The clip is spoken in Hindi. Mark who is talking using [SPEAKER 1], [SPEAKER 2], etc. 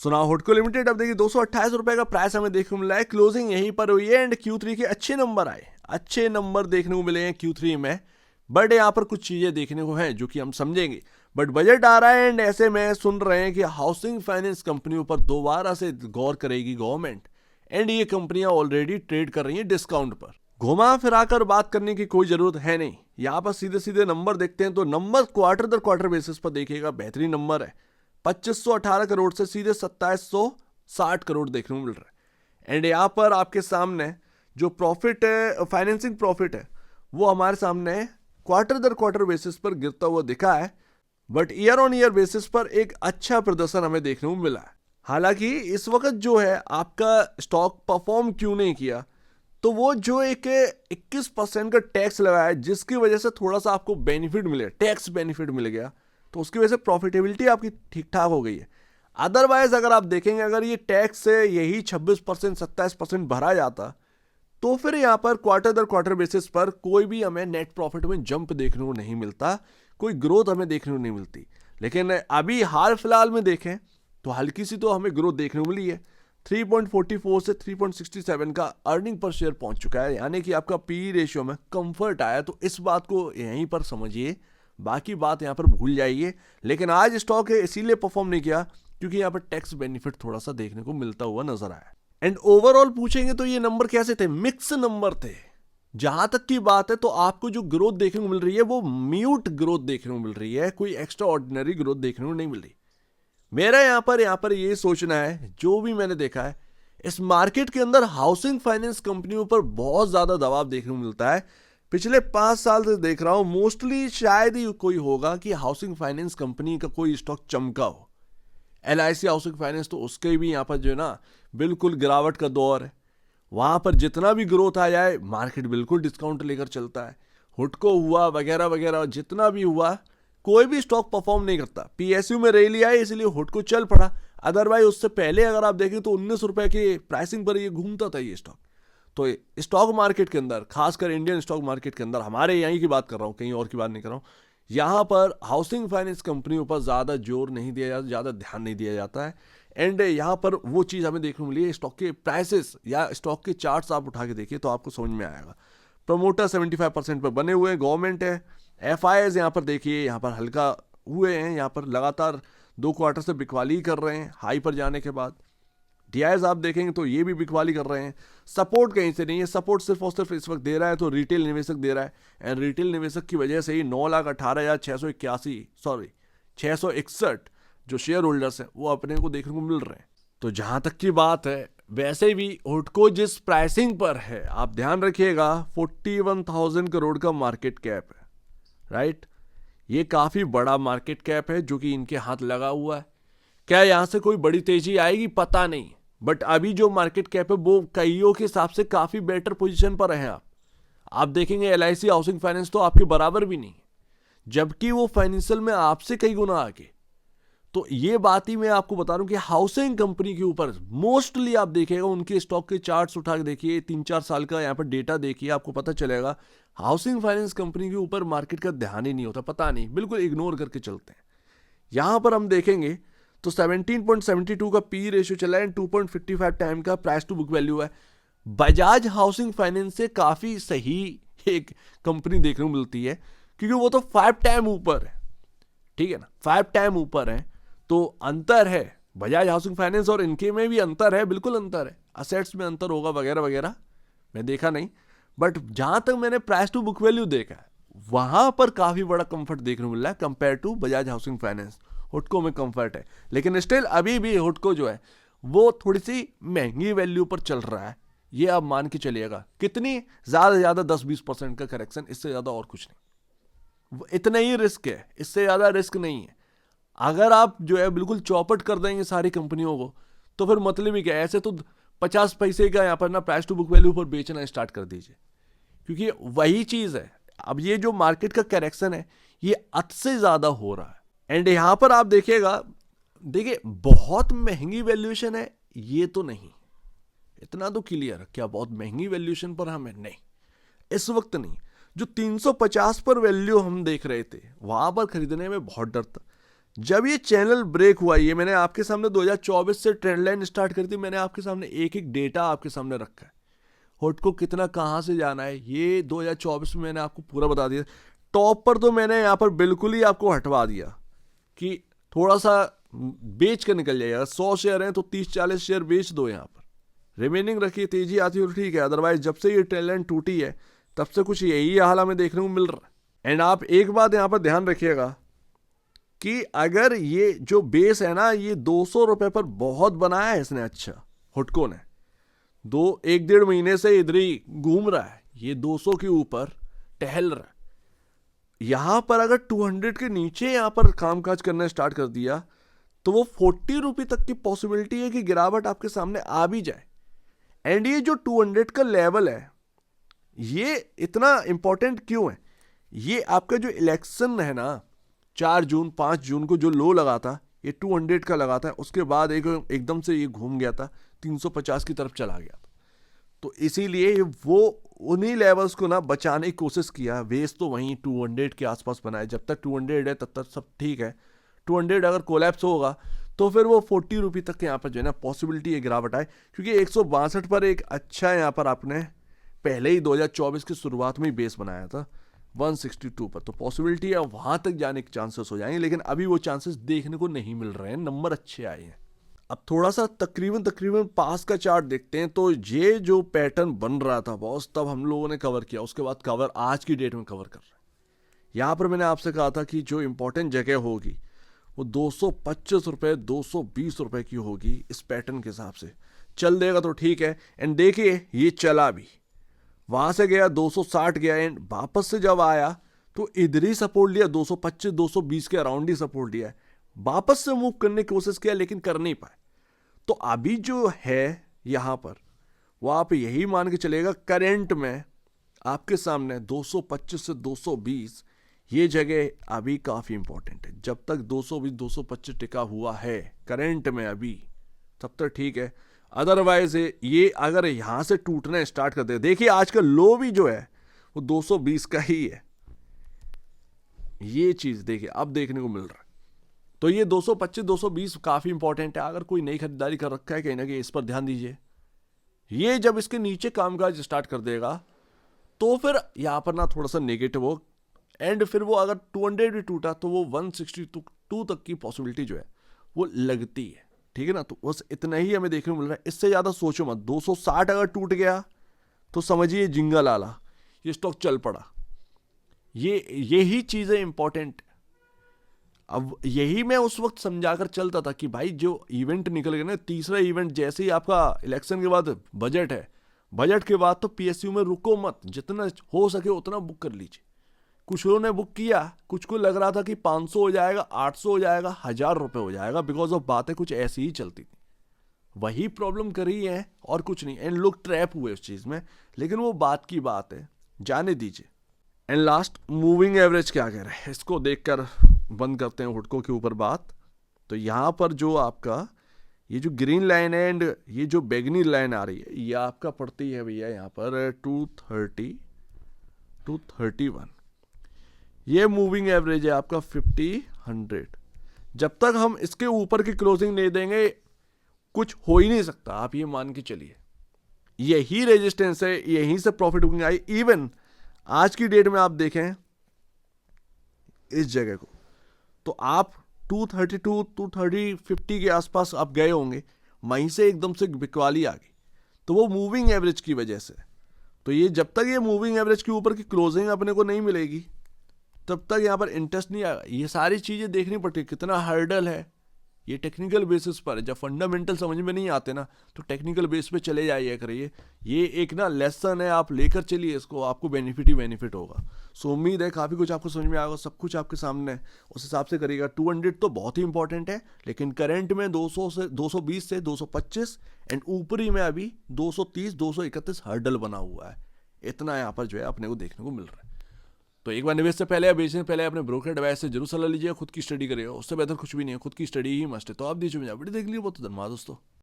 [SPEAKER 1] सुना हुडको लिमिटेड अब देखिए 228 रुपए का प्राइस हमें देखने को मिला है, क्लोजिंग यहीं पर हुई है एंड Q3 के अच्छे नंबर आए, अच्छे नंबर देखने को मिले हैं Q3 में। बट यहाँ पर कुछ चीजें देखने को हैं जो कि हम समझेंगे। बट बजट आ रहा है एंड ऐसे में सुन रहे हैं कि हाउसिंग फाइनेंस कंपनियों पर दोबारा से गौर करेगी गवर्नमेंट एंड ये कंपनियां ऑलरेडी ट्रेड कर रही हैं डिस्काउंट पर। घुमा फिराकर बात करने की कोई जरूरत है नहीं, यहाँ पर सीधे सीधे नंबर देखते हैं तो नंबर क्वार्टर दर क्वार्टर बेसिस पर देखिएगा बेहतरीन नंबर है। 2518 करोड़ से सीधे 2760 करोड़ देखने को मिल रहा है एंड यहाँ पर आपके सामने जो प्रॉफिट है, फाइनेंसिंग प्रॉफिट है, वो हमारे सामने क्वार्टर दर क्वार्टर बेसिस पर गिरता हुआ दिखा है। But year on year basis पर एक अच्छा प्रदर्शन हमें देखने को मिला है। हालांकि इस वक्त जो है आपका स्टॉक परफॉर्म क्यों नहीं किया, तो वो जो एक 21% का टैक्स लगाया है जिसकी वजह से थोड़ा सा आपको बेनिफिट मिले, टैक्स बेनिफिट मिल गया, तो उसकी वजह से प्रॉफिटेबिलिटी आपकी ठीक ठाक हो गई है। अदरवाइज अगर आप देखेंगे अगर ये टैक्स से यही 26% 27% भरा जाता तो फिर यहाँ पर क्वार्टर दर क्वार्टर बेसिस पर कोई भी हमें नेट प्रॉफिट में जंप देखने को नहीं मिलता, कोई ग्रोथ हमें देखने को नहीं मिलती। लेकिन अभी हाल फिलहाल में देखें तो हल्की सी तो हमें ग्रोथ देखने को मिली है। 3.44 से 3.67 का अर्निंग पर शेयर पहुंच चुका है, यानी कि आपका पी रेशियो में कंफर्ट आया। तो इस बात को यहीं पर समझिए, बाकी बात यहाँ पर भूल जाइए। लेकिन आज स्टॉक है इसीलिए परफॉर्म नहीं किया क्योंकि यहाँ पर टैक्स बेनिफिट थोड़ा सा देखने को मिलता हुआ नजर आया। एंड ओवरऑल पूछेंगे तो ये नंबर कैसे थे, मिक्स नंबर थे। जहां तक की बात है तो आपको जो ग्रोथ देखने को मिल रही है वो म्यूट ग्रोथ देखने को मिल रही है, कोई एक्स्ट्रा ऑर्डिनरी ग्रोथ देखने को नहीं मिल रही। मेरा यहाँ पर ये सोचना है, जो भी मैंने देखा है इस मार्केट के अंदर हाउसिंग फाइनेंस कंपनियों पर बहुत ज्यादा दबाव देखने को मिलता है। पिछले 5 साल से देख रहा हूं, मोस्टली शायद ही कोई होगा कि हाउसिंग फाइनेंस कंपनी का कोई स्टॉक चमका हो। LIC हाउसिंग फाइनेंस तो उसके भी यहाँ पर जो है ना बिल्कुल गिरावट का दौर है, वहां पर जितना भी ग्रोथ आ जाए मार्केट बिल्कुल डिस्काउंट लेकर चलता है। हुडको हुआ वगैरह वगैरह, जितना भी हुआ कोई भी स्टॉक परफॉर्म नहीं करता। PSU में रैली आई इसलिए हुडको चल पड़ा, अदरवाइज उससे पहले अगर आप देखें तो 19 रुपए की प्राइसिंग पर ये घूमता था ये स्टॉक। तो स्टॉक मार्केट के अंदर, खासकर इंडियन स्टॉक मार्केट के अंदर, हमारे यहीं की बात कर रहा हूँ, कहीं और की बात नहीं कर रहा हूँ, यहाँ पर हाउसिंग फाइनेंस कंपनियों पर ज़्यादा जोर नहीं दिया जाता, ज़्यादा ध्यान नहीं दिया जाता है। एंड यहाँ पर वो चीज़ हमें देखने को मिली है, स्टॉक के प्राइसेस या स्टॉक के चार्ट्स आप उठा के देखिए तो आपको समझ में आएगा। प्रमोटर 75% पर बने हुए हैं, गवर्नमेंट है। FIs यहाँ पर देखिए, यहाँ पर हल्का हुए हैं, यहाँ पर लगातार 2 क्वार्टर से बिकवाली कर रहे हैं हाई पर जाने के बाद। DIs आप देखेंगे तो ये भी बिकवाली कर रहे हैं। सपोर्ट कहीं से नहीं है, सपोर्ट सिर्फ और सिर्फ इस वक्त दे रहा है तो रिटेल निवेशक दे रहा है एंड रिटेल निवेशक की वजह से ही 9,18,661 जो शेयर होल्डर्स हैं वो अपने को देखने को मिल रहे हैं। तो जहां तक की बात है, वैसे भी हुडको जिस प्राइसिंग पर है, आप ध्यान रखिएगा 41,000 करोड़ का मार्केट कैप है, राइट। ये काफी बड़ा मार्केट कैप है जो कि इनके हाथ लगा हुआ है। क्या यहां से कोई बड़ी तेजी आएगी पता नहीं, बट अभी जो मार्केट कैप है वो कईयों के हिसाब से काफी बेटर पोजीशन पर है। आप देखेंगे LIC हाउसिंग फाइनेंस तो आपके बराबर भी नहीं, जबकि वो फाइनेंशियल में आपसे कई गुना आगे। तो ये बात ही मैं आपको बता रहा हूं कि हाउसिंग कंपनी के ऊपर मोस्टली आप देखिएगा, उनके स्टॉक के चार्ट्स उठा के देखिए, 3-4 साल का यहाँ पर डेटा देखिए, आपको पता चलेगा हाउसिंग फाइनेंस कंपनी के ऊपर मार्केट का ध्यान ही नहीं होता, पता नहीं, बिल्कुल इग्नोर करके चलते हैं। यहां पर हम देखेंगे तो 17.72 का पी रेशियो चला है, 2.55 टाइम का प्राइस टू बुक वैल्यू है। बजाज हाउसिंग फाइनेंस से काफी सही एक कंपनी देखने को मिलती है क्योंकि वो तो 5 टाइम ऊपर है, ठीक है ना, 5 टाइम ऊपर है। तो अंतर है बजाज हाउसिंग फाइनेंस और इनके में भी अंतर है, बिल्कुल अंतर है। असेट्स में अंतर होगा वगैरह वगैरह, मैं देखा नहीं, बट जहां तक मैंने प्राइस टू बुक वैल्यू देखा है वहां पर काफी बड़ा कंफर्ट देखने को मिल रहा है compare to Bajaj housing finance. हुडको में कंफर्ट है, लेकिन स्टिल अभी भी हुडको जो है वो थोड़ी सी महंगी वैल्यू पर चल रहा है। ये आप मान के चलिएगा, कितनी ज्यादा 10-20% का करेक्शन, इससे ज्यादा और कुछ नहीं। इतना ही रिस्क है, इससे ज्यादा रिस्क नहीं है। अगर आप जो है बिल्कुल चौपट कर देंगे सारी कंपनियों को तो फिर मतलब ही क्या है। ऐसे तो 50 पैसे का यहाँ पर ना प्राइस टू बुक वैल्यू पर बेचना स्टार्ट कर दीजिए, क्योंकि वही चीज है। अब ये जो मार्केट का करेक्शन है ये हद से ज्यादा हो रहा है एंड यहाँ पर आप देखिएगा, देखिए बहुत महंगी वैल्यूएशन है ये तो नहीं, इतना तो क्लियर, क्या बहुत महंगी वैल्यूएशन पर हमें नहीं, इस वक्त नहीं। जो 350 पर वैल्यू हम देख रहे थे वहां पर खरीदने में बहुत डर था। जब ये चैनल ब्रेक हुआ, ये मैंने आपके सामने 2024 से ट्रेंड लाइन स्टार्ट करी थी, मैंने आपके सामने एक एक डेटा आपके सामने रखा है, हुडको कितना कहाँ से जाना है, ये 2024 में मैंने आपको पूरा बता दिया। टॉप पर तो मैंने यहाँ पर बिल्कुल ही आपको हटवा दिया कि थोड़ा सा बेच कर निकल जाएगा। 100 शेयर हैं तो 30-40 शेयर बेच दो यहाँ पर, रिमेनिंग रखिए, तेजी आती है तो ठीक है, अदरवाइज जब से ये ट्रेंड लाइन टूटी है तब से कुछ यही हाल हमें देखने को मिल रहा है। एंड आप एक बात यहाँ पर ध्यान रखिएगा कि अगर ये जो बेस है ना, ये 200 रुपए पर बहुत बनाया है इसने, अच्छा हुडको ने 1-1.5 महीने से इधर ही घूम रहा है, ये 200 के ऊपर टहल रहा है। यहां पर अगर 200 के नीचे यहां पर कामकाज करना स्टार्ट कर दिया तो वो 40 रुपये तक की पॉसिबिलिटी है कि गिरावट आपके सामने आ भी जाए। एंड ये जो 200 का लेवल है, ये इतना इंपॉर्टेंट क्यों है? ये आपका जो इलेक्शन है ना, 4 जून 5 जून को जो लो लगा था, ये 200 का लगा था, उसके बाद एकदम से ये घूम गया था, 350 की तरफ चला गया था। तो इसीलिए वो उन्हीं लेवल्स को ना बचाने की कोशिश किया। बेस तो वहीं 200 के आसपास बनाए, जब तक 200 है तब तक सब ठीक है। 200 अगर कोलैप्स होगा तो फिर वो 40 रुपये तक के यहाँ पर जो है ना पॉसिबिलिटी है गिरावट आए, क्योंकि 162 पर एक अच्छा यहाँ पर आपने पहले ही 2024 की शुरुआत में ही बेस बनाया था 162 पर, तो पॉसिबिलिटी है वहां तक जाने के चांसेस हो जाएंगे, लेकिन अभी वो चांसेस देखने को नहीं मिल रहे हैं, नंबर अच्छे आए हैं। अब थोड़ा सा तकरीबन पास का चार्ट देखते हैं। तो ये जो पैटर्न बन रहा था बॉस, तब हम लोगों ने कवर किया, उसके बाद कवर आज की डेट में कवर कर रहे हैं। यहाँ पर मैंने आपसे कहा था कि जो इंपॉर्टेंट जगह होगी वो 225 रुपये 220 रुपये की होगी। इस पैटर्न के हिसाब से चल देगा तो ठीक है। एंड देखिए ये चला भी, वहां से गया 260 गया, एंड वापस से जब आया तो इधर ही सपोर्ट लिया, 225 220 के अराउंड ही सपोर्ट लिया है। वापस से मूव करने की कोशिश किया लेकिन कर नहीं पाए। तो अभी जो है यहां पर वो आप यही मान के चलेगा, करंट में आपके सामने 225 से 220 ये जगह अभी काफी इंपॉर्टेंट है। जब तक 220 225 टिका हुआ है करंट में अभी, तब तक ठीक है। अदरवाइज ये अगर यहां से टूटना स्टार्ट कर दे, देखिए आज का लो भी जो है वो 220 का ही है, ये चीज देखिए अब देखने को मिल रहा है। तो ये 225 220 काफी इंपॉर्टेंट है। अगर कोई नई खरीदारी कर रखा है कहीं ना कहीं, इस पर ध्यान दीजिए। ये जब इसके नीचे कामकाज स्टार्ट कर देगा तो फिर यहां पर ना थोड़ा सा नेगेटिव हो, एंड फिर वो अगर 200 भी टूटा तो वो 162 तक की पॉसिबिलिटी जो है वो लगती है, ठीक है ना। तो बस इतना ही हमें देखने को मिल रहा है, इससे ज्यादा सोचो मत। 260 अगर टूट गया तो समझिए जिंगा लाला, ये स्टॉक चल पड़ा। यही चीजें इंपॉर्टेंट। अब यही मैं उस वक्त समझाकर चलता था कि भाई जो इवेंट निकल गया ना, तीसरा इवेंट जैसे ही आपका इलेक्शन के बाद बजट है, बजट के बाद तो पीएसयू में रुको मत, जितना हो सके उतना बुक कर लीजिए। कुछ लोगों ने बुक किया, कुछ को लग रहा था कि 500 हो जाएगा, 800 हो जाएगा, 1000 रुपये हो जाएगा, बिकॉज ऑफ बातें कुछ ऐसी ही चलती थी। वही प्रॉब्लम करी है और कुछ नहीं, एंड लोग ट्रैप हुए उस चीज में, लेकिन वो बात की बात है, जाने दीजिए। एंड लास्ट मूविंग एवरेज क्या कह रहे हैं, इसको देखकर बंद करते हैं हुडको के ऊपर बात। तो यहां पर जो आपका ये जो ग्रीन लाइन है एंड ये जो बैगनी लाइन आ रही है, ये आपका पड़ती है भैया यहां पर 230 231। ये मूविंग एवरेज है आपका 50-100। जब तक हम इसके ऊपर की क्लोजिंग नहीं देंगे कुछ हो ही नहीं सकता, आप ये मान के चलिए। यही रेजिस्टेंस है, यहीं से प्रॉफिट बुकिंग आई। इवन आज की डेट में आप देखें इस जगह को, तो आप 232 230 50 के आसपास आप गए होंगे, वहीं से एकदम से बिकवाली आ गई, तो वो मूविंग एवरेज की वजह से। तो ये जब तक ये मूविंग एवरेज के ऊपर की क्लोजिंग अपने को नहीं मिलेगी तब तक यहाँ पर इंटरेस्ट नहीं आएगा। ये सारी चीजें देखनी पड़ती है, कितना हर्डल है, ये टेक्निकल बेसिस पर है। जब फंडामेंटल समझ में नहीं आते ना तो टेक्निकल बेस पे चले जाइए करिए। ये एक ना लेसन है, आप लेकर चलिए इसको, आपको बेनिफिट ही बेनिफिट होगा। सो उम्मीद है काफ़ी कुछ आपको समझ में आएगा, सब कुछ आपके सामने है, उस हिसाब से करिएगा। 200 तो बहुत ही इंपॉर्टेंट है, लेकिन करंट में 200 से 220 से 225 एंड ऊपरी में अभी 230 231 हर्डल बना हुआ है। इतना यहाँ पर जो है अपने को देखने को मिल रहा है। तो एक बार निवेश से पहले या बेचने से पहले अपने ब्रोकर एडवाइस से जरूर सलाह लीजिए, खुद की स्टडी करिएगा, उससे बेहतर कुछ भी नहीं है, खुद की स्टडी ही मस्ट है। तो आप दीजिए मुझे वीडियो देख लीजिए, बहुत धन्यवाद दोस्तों।